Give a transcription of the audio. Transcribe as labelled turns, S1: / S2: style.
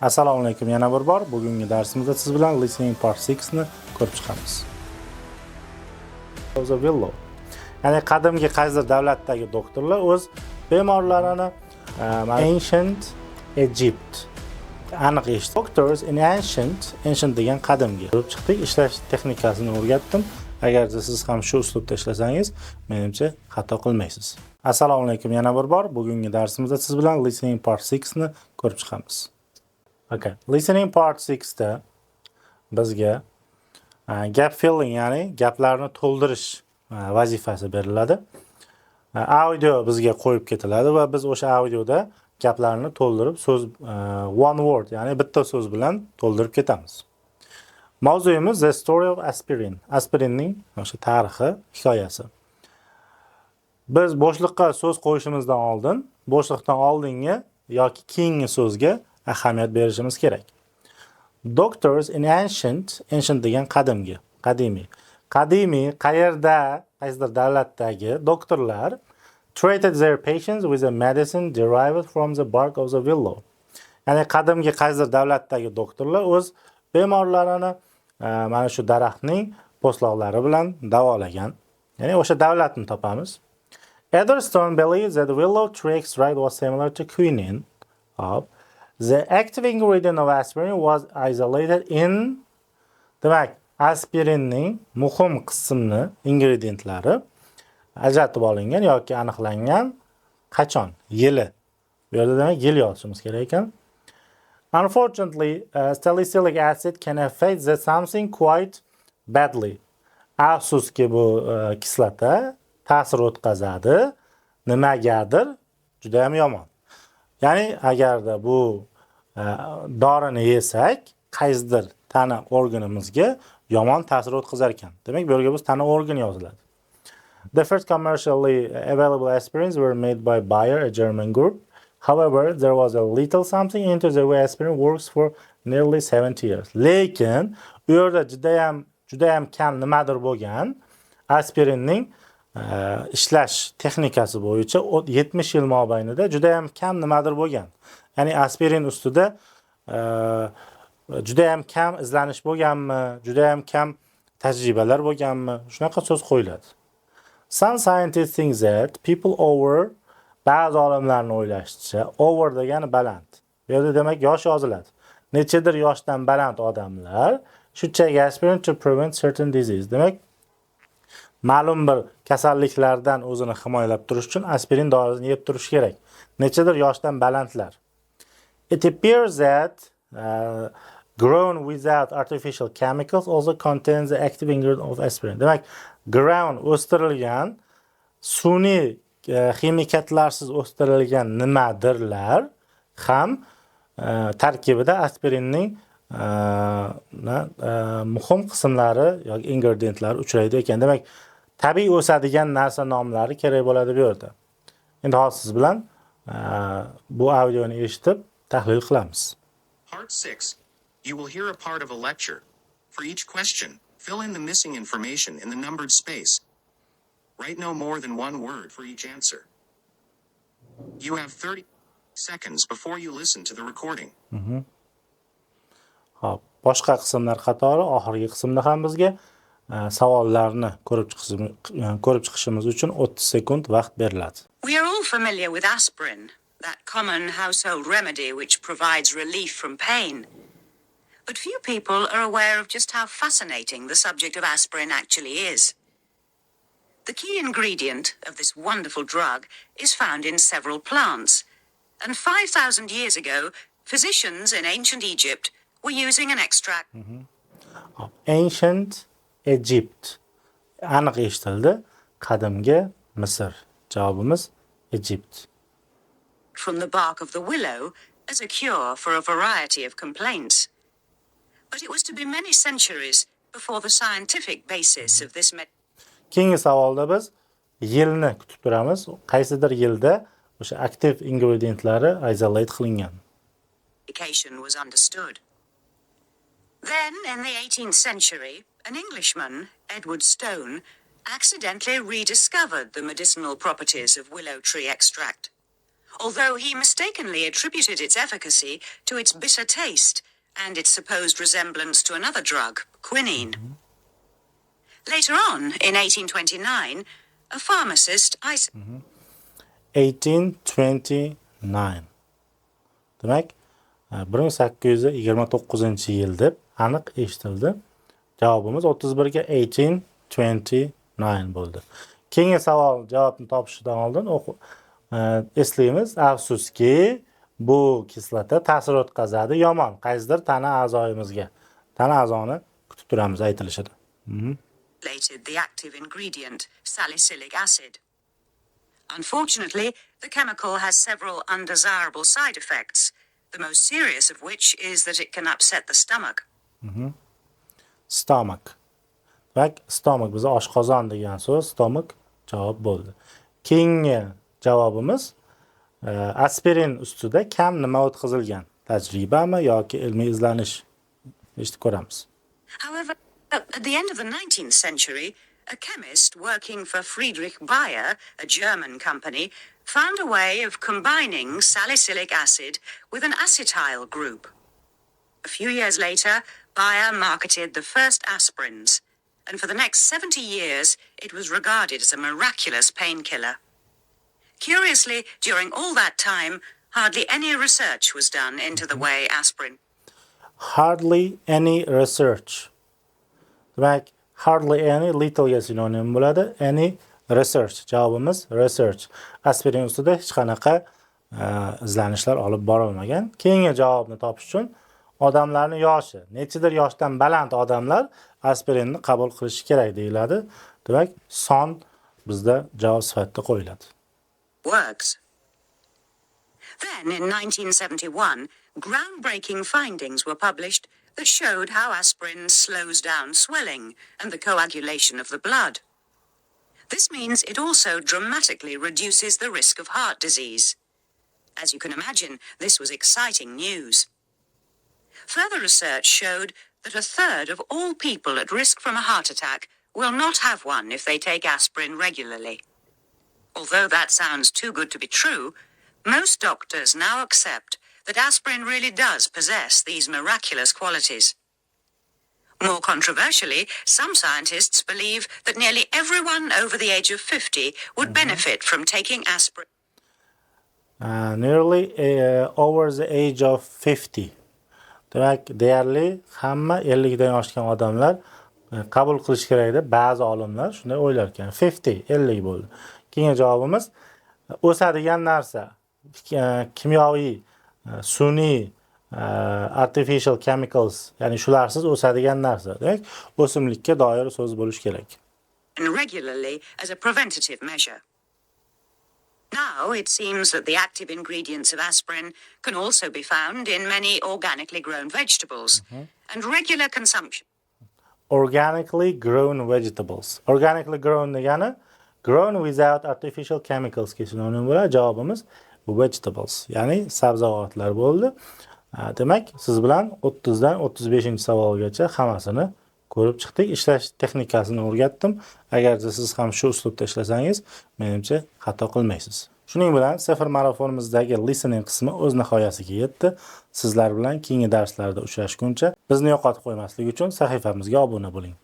S1: Assalomu alaykum, yana bir bor. Bugungi darsimizda siz bilan listening part 6 ni ko'rib chiqamiz. Willow. Ya'ni qadimgi qaysidir davlatdagi doktorlar o'z bemorlarini ancient Egypt aniq eshitdi. Doctors in ancient degan qadimgi ko'rib chiqdik. Ishlash texnikasini o'rgatdim. Agar siz ham shu uslubda ishlasangiz, menimcha xato qilmaysiz. Assalomu alaykum, yana bir bor. Bugungi darsimizda siz bilan listening part 6 ni ko'rib chiqamiz. Okay. Listening part 6 da bizga gap filling, ya'ni gaplarni to'ldirish vazifasi beriladi. Audio bizga qo'yib ketiladi va biz o'sha audioda gaplarni to'ldirib so'z one word, ya'ni bitta so'z bilan to'ldirib ketamiz. Mavzuyimiz The Story of Aspirin. Aspirinning o'sha tarixi, hikoyasi. Biz bo'shliqqa so'z qo'yishimizdan oldin, bo'shliqdan oldingi yoki keyingi so'zga ahamiyat berishimiz kerak. Doctors in ancient degan qadimiy. Qayerda, qaysidir davlatdagi doktorlar treated their patients with a medicine derived from the bark of the willow. Ya'ni qadimgi qaysidir davlatdagi doktorlar o'z bemorlarini mana shu daraxtning po'stloqlari bilan davolagan. Ya'ni o'sha davlatni topamiz. Etherston believes that willow tree extract was similar to quinine of the active ingredient of aspirin was isolated in, demak, aspirinning muhim qismini ingredientlari ajratib olingan yoki aniqlangan qachon? Yili. Bu yerda demak yil yozishimiz kerak ekan. Unfortunately, salicylic acid can affect the something quite badly. Afsuski bu kislota ta'sir o'tkazadi nimagadir juda ham yomon. Ya'ni agarda bu dorini yesak, qaysidir tana organimizga yomon ta'sir o'tkazar ekan. Demak, bu yerga biz tana organi yoziladi. The first commercially available aspirins were made by Bayer, a German group. However, there was a little something into the way aspirin works for nearly 70 years. Lekin, u yerda juda ham kam nimadir bo'lgan, aspirinning ishlash texnikasi bo'yicha 70 yil mobaynida juda ham kam nimadir bo'lgan. Ya'ni aspirin ustida juda ham kam izlanish bo'lganmi, juda ham kam tajribalar bo'lganmi, shunaqa so'z qo'yiladi. Some scientists think that people over, ba'zi olimlarning o'ylashicha, over degani baland. Bu yerda demak yosh yoziladi. Nechadir yoshdan baland odamlar should take aspirin to prevent certain disease. Demak, ma'lum bir kasalliklardan o'zini himoyalab turish uchun aspirin dorisini yeb turish kerak. Nechadir yoshdan balandlar. It appears that grown without artificial chemicals also contains the active ingredient of aspirin. Demak, grown o'stirilgan, sun'iy ximikatlarsiz o'stirilgan nimadirlar ham tarkibida aspirinning muhim qismlari yoki ingredientlari uchraydi ekan. Demak, tabiiy o'sadigan narsa nomlari kerak bo'ladi bu yerda. Endi hozir siz bilan bu audioni eshitib tahlil qilamiz.
S2: Part 6. You will hear a part of a lecture. For each question, fill in the missing information in the numbered space. Write no more than one word for each answer. You have 30 seconds before you listen to the recording.
S1: Xo'p, boshqa qismlar qatori oxirgi qismda ham bizga savollarni ko'rib chiqishimiz uchun 30 sekund vaqt beriladi.
S3: We are all familiar with aspirin, that common household remedy which provides relief from pain. But few people are aware of just how fascinating the subject of aspirin actually is. The key ingredient of this wonderful drug is found in several plants. And 5,000 years ago, physicians in ancient Egypt were using an extract.
S1: Ancient Egypt. Aniq eshitildi. Qadimgi Misr. Javobimiz Egypt.
S3: From the bark of the willow as a cure for a variety of complaints. But it was to be many centuries before the scientific basis of this
S1: Keyingi savolda biz yilni kutib turamiz. Qaysidir yilda o'sha aktiv ingredientlari isolate qilingan.
S3: medication was understood. Then, in the 18th century, an Englishman, Edward Stone, accidentally rediscovered the medicinal properties of willow tree extract. although he mistakenly attributed its efficacy to its bitter taste and its supposed resemblance to another drug, quinine. Later on, in 1829, a pharmacist
S1: 1829. Demak, 1829-yil deb aniq eshitildi. Javobimiz 31 ga 1829 bo'ldi. Keyingi savol javobni topishdan oldin eslaymiz. Afsuski, bu kislota ta'sir o'tkazadi yomon qaysidir tana a'zoyimizga. Tana a'zoni kutib turamiz aytilishida.
S3: the active ingredient, salicylic acid. Unfortunately, the chemical has several undesirable side effects, the most serious of which is that it can upset the stomach.
S1: Stomach. Demak, stomach biza oshqozon degan so'z, stomach javob bo'ldi. Keyingi javobimiz aspirin ustida kam nima o'tkazilgan? Tajribami yoki ilmiy izlanish? Eshitib ko'ramiz.
S3: However, at the end of the 19th century, a chemist working for Friedrich Bayer, a German company, found a way of combining salicylic acid with an acetyl group. A few years later, Bayer marketed the first aspirins, and for the next 70 years, it was regarded as a miraculous painkiller. Curiously, during all that time, hardly any research was done into the way aspirin.
S1: Hardly any research. Demak, hardly any little ga sinonim bo'ladi. Any research. Javobimiz research. Aspirin ustida hech qanaqa izlanishlar olib borilmagan. Keyingi javobni topish uchun odamlarning yoshi, nechidir yoshdan baland odamlar aspirinni qabul qilishi kerak deyiladi. Demak, son bizda javob sifatida qo'yiladi.
S3: Works. Then, in 1971, groundbreaking findings were published that showed how aspirin slows down swelling and the coagulation of the blood. This means it also dramatically reduces the risk of heart disease. As you can imagine, this was exciting news. Further research showed that a third of all people at risk from a heart attack will not have one if they take aspirin regularly. Although that sounds too good to be true, most doctors now accept that aspirin really does possess these miraculous qualities. More controversially, some scientists believe that nearly everyone over the age of 50 would benefit from taking aspirin.
S1: Nearly over the age of 50. Demak, deyarli hamma 50 dan oshgan odamlar qabul qilish kerak edi. Ba'zi olimlar shunday o'ylar ekan. 50 bo'ldi. Keyingi javobimiz o'sadigan narsa, kimyoviy, sun'iy, artificial chemicals, ya'ni shularsiz o'sadigan narsa. Demak, o'simlikka doir so'z bo'lish kerak.
S3: Regularly as a preventative measure. Now it seems that the active ingredients of aspirin can also be found in many organically grown vegetables and regular consumption.
S1: Organically grown vegetables. Organically grown degani grown without artificial chemicals ga sinonim bo'ladi. Javobimiz vegetables, ya'ni sabzavotlar bo'ldi. Demak, siz bilan 30 dan 35-savolgacha hammasini ko'rib chiqdik. Ishlash texnikasini o'rgatdim. Agar siz ham shu uslubda ishlasangiz, menimcha xato qilmaysiz. Shuning bilan Safar marafonimizdagi listening qismi o'z nihoyasiga yetdi. Sizlar bilan keyingi darslarda uchrashguncha bizni yo'qotib qo'ymaslik uchun sahifamizga obuna bo'ling.